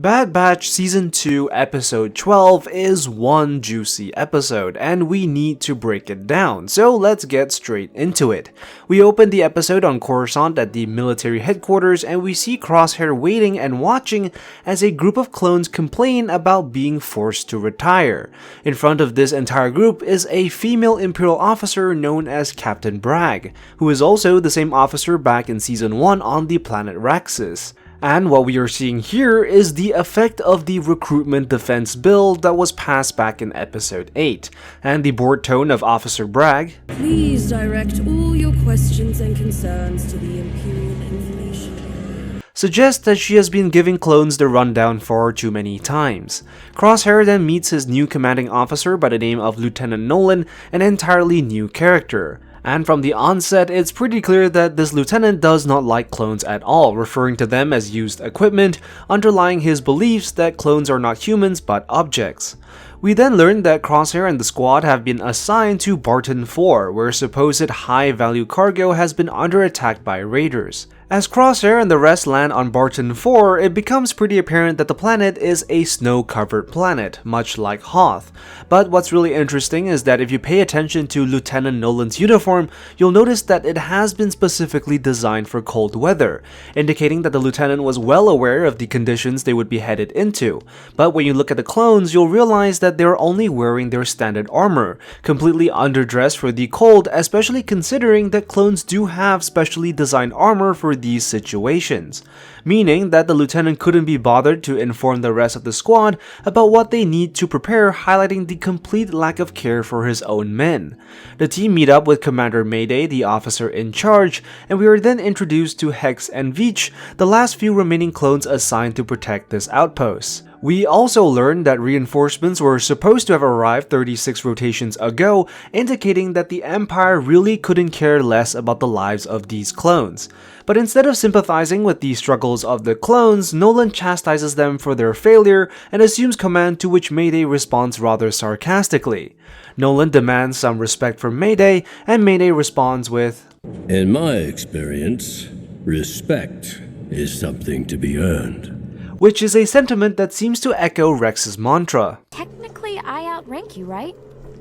Bad Batch Season 2 Episode 12 is one juicy episode, and we need to break it down, so let's get straight into it. We open the episode on Coruscant at the military headquarters, and we see Crosshair waiting and watching as a group of clones complain about being forced to retire. In front of this entire group is a female Imperial officer known as Captain Bragg, who is also the same officer back in Season 1 on the planet Raxus. And what we are seeing here is the effect of the recruitment defense bill that was passed back in episode 8, and the bored tone of Officer Bragg. Please direct all your questions and concerns to the Imperial Information Suggests that she has been giving clones the rundown far too many times. Crosshair then meets his new commanding officer by the name of Lieutenant Nolan, an entirely new character. And from the onset, it's pretty clear that this lieutenant does not like clones at all, referring to them as used equipment, underlying his beliefs that clones are not humans but objects. We then learn that Crosshair and the squad have been assigned to Barton 4, where supposed high-value cargo has been under attack by raiders. As Crosshair and the rest land on Barton 4, it becomes pretty apparent that the planet is a snow-covered planet, much like Hoth. But what's really interesting is that if you pay attention to Lieutenant Nolan's uniform, you'll notice that it has been specifically designed for cold weather, indicating that the lieutenant was well aware of the conditions they would be headed into. But when you look at the clones, you'll realize that they're only wearing their standard armor, completely underdressed for the cold, especially considering that clones do have specially designed armor for these situations, meaning that the lieutenant couldn't be bothered to inform the rest of the squad about what they need to prepare, highlighting the complete lack of care for his own men. The team meet up with Commander Mayday, the officer in charge, and we are then introduced to Hexx and Veetch, the last few remaining clones assigned to protect this outpost. We also learned that reinforcements were supposed to have arrived 36 rotations ago, indicating that the Empire really couldn't care less about the lives of these clones. But instead of sympathizing with the struggles of the clones, Nolan chastises them for their failure and assumes command, to which Mayday responds rather sarcastically. Nolan demands some respect from Mayday, and Mayday responds with, "In my experience, respect is something to be earned." Which is a sentiment that seems to echo Rex's mantra. Technically, I outrank you, right?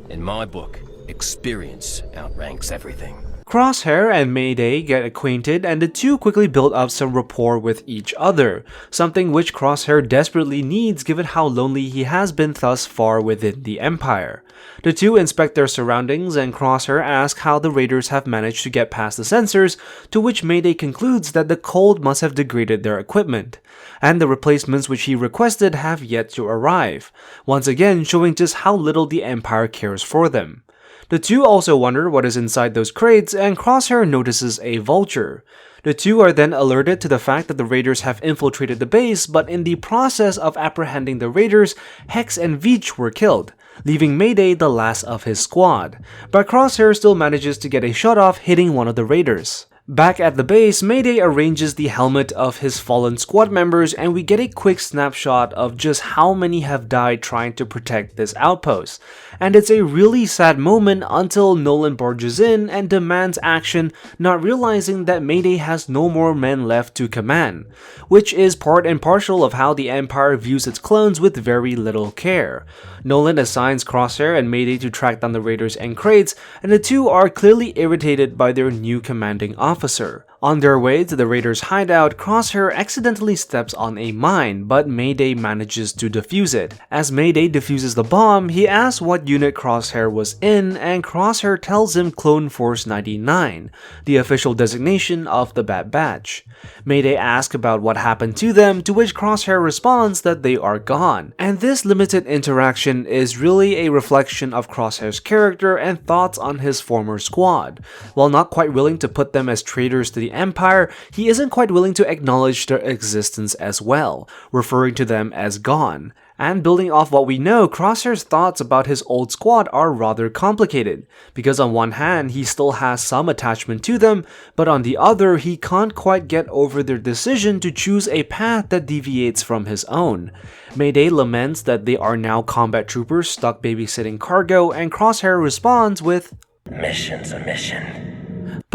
In my book, experience outranks everything. Crosshair and Mayday get acquainted, and the two quickly build up some rapport with each other, something which Crosshair desperately needs given how lonely he has been thus far within the Empire. The two inspect their surroundings, and Crosshair asks how the raiders have managed to get past the sensors, to which Mayday concludes that the cold must have degraded their equipment, and the replacements which he requested have yet to arrive, once again showing just how little the Empire cares for them. The two also wonder what is inside those crates, and Crosshair notices a vulture. The two are then alerted to the fact that the raiders have infiltrated the base, but in the process of apprehending the raiders, Hexx and Veetch were killed, leaving Mayday the last of his squad. But Crosshair still manages to get a shot off, hitting one of the raiders. Back at the base, Mayday arranges the helmet of his fallen squad members, and we get a quick snapshot of just how many have died trying to protect this outpost. And it's a really sad moment until Nolan barges in and demands action, not realizing that Mayday has no more men left to command, which is part and parcel of how the Empire views its clones with very little care. Nolan assigns Crosshair and Mayday to track down the raiders and crates, and the two are clearly irritated by their new commanding officer. On their way to the raiders' hideout, Crosshair accidentally steps on a mine, but Mayday manages to defuse it. As Mayday defuses the bomb, he asks what unit Crosshair was in, and Crosshair tells him Clone Force 99, the official designation of the Bad Batch. Mayday asks about what happened to them, to which Crosshair responds that they are gone. And this limited interaction is really a reflection of Crosshair's character and thoughts on his former squad. While not quite willing to put them as traitors to the Empire, he isn't quite willing to acknowledge their existence as well, referring to them as gone. And building off what we know, Crosshair's thoughts about his old squad are rather complicated, because on one hand he still has some attachment to them, but on the other he can't quite get over their decision to choose a path that deviates from his own. Mayday laments that they are now combat troopers stuck babysitting cargo, and Crosshair responds with, "Mission's a mission."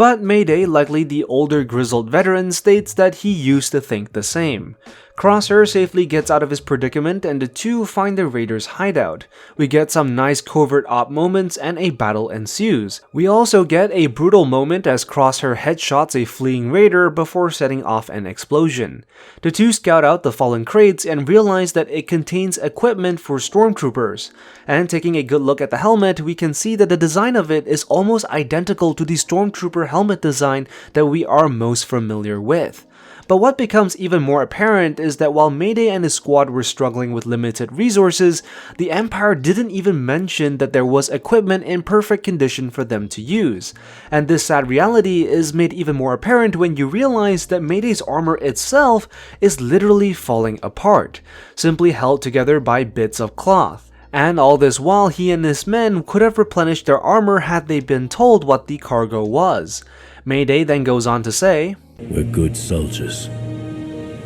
But Mayday, likely the older grizzled veteran, states that he used to think the same. Crosshair safely gets out of his predicament and the two find the raiders' hideout. We get some nice covert op moments and a battle ensues. We also get a brutal moment as Crosshair headshots a fleeing raider before setting off an explosion. The two scout out the fallen crates and realize that it contains equipment for stormtroopers. And taking a good look at the helmet, we can see that the design of it is almost identical to the stormtrooper helmet design that we are most familiar with. But what becomes even more apparent is that while Mayday and his squad were struggling with limited resources, the Empire didn't even mention that there was equipment in perfect condition for them to use. And this sad reality is made even more apparent when you realize that Mayday's armor itself is literally falling apart, simply held together by bits of cloth. And all this while he and his men could have replenished their armor had they been told what the cargo was. Mayday then goes on to say, "We're good soldiers.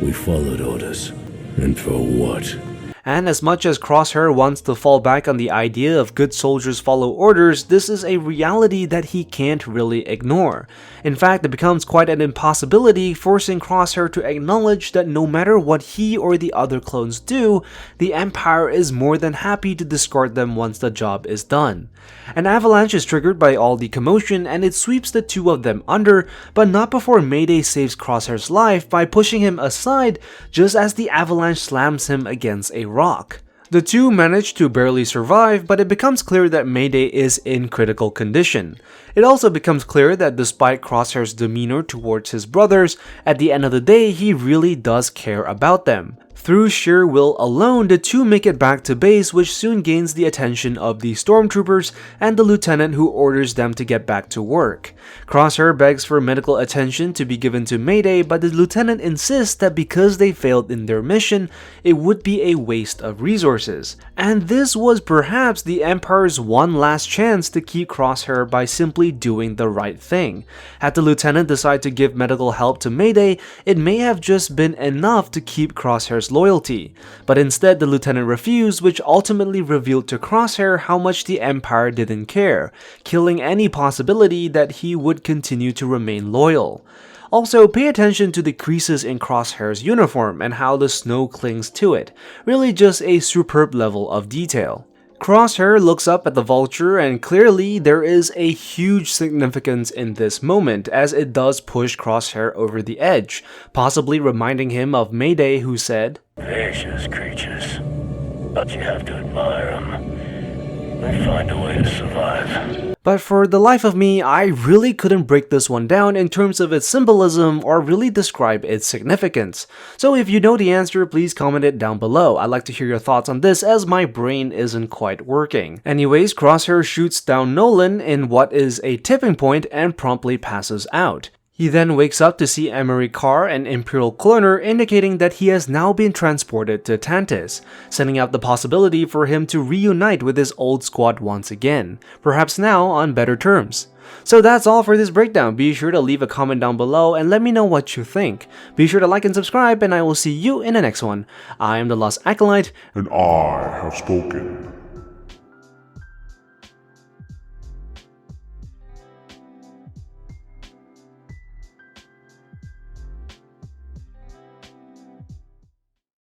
We followed orders. And for what?" And as much as Crosshair wants to fall back on the idea of good soldiers follow orders, this is a reality that he can't really ignore. In fact, it becomes quite an impossibility, forcing Crosshair to acknowledge that no matter what he or the other clones do, the Empire is more than happy to discard them once the job is done. An avalanche is triggered by all the commotion and it sweeps the two of them under, but not before Mayday saves Crosshair's life by pushing him aside just as the avalanche slams him against a rock. The two manage to barely survive, but it becomes clear that Mayday is in critical condition. It also becomes clear that despite Crosshair's demeanor towards his brothers, at the end of the day he really does care about them. Through sheer will alone, the two make it back to base, which soon gains the attention of the stormtroopers and the lieutenant who orders them to get back to work. Crosshair begs for medical attention to be given to Mayday, but the lieutenant insists that because they failed in their mission, it would be a waste of resources. And this was perhaps the Empire's one last chance to keep Crosshair by simply doing the right thing. Had the lieutenant decided to give medical help to Mayday, it may have just been enough to keep Crosshair's loyalty, but instead the lieutenant refused, which ultimately revealed to Crosshair how much the Empire didn't care, killing any possibility that he would continue to remain loyal. Also, pay attention to the creases in Crosshair's uniform and how the snow clings to it, really just a superb level of detail. Crosshair looks up at the vulture and clearly there is a huge significance in this moment as it does push Crosshair over the edge, possibly reminding him of Mayday who said, "Vicious creatures, but you have to admire them. They find a way to survive." But for the life of me, I really couldn't break this one down in terms of its symbolism or really describe its significance. So if you know the answer, please comment it down below. I'd like to hear your thoughts on this as my brain isn't quite working. Anyways, Crosshair shoots down Nolan in what is a tipping point and promptly passes out. He then wakes up to see Emery Carr, an Imperial cloner, indicating that he has now been transported to Tantis, setting up the possibility for him to reunite with his old squad once again, perhaps now on better terms. So that's all for this breakdown. Be sure to leave a comment down below and let me know what you think. Be sure to like and subscribe and I will see you in the next one. I am the Lost Acolyte, and I have spoken.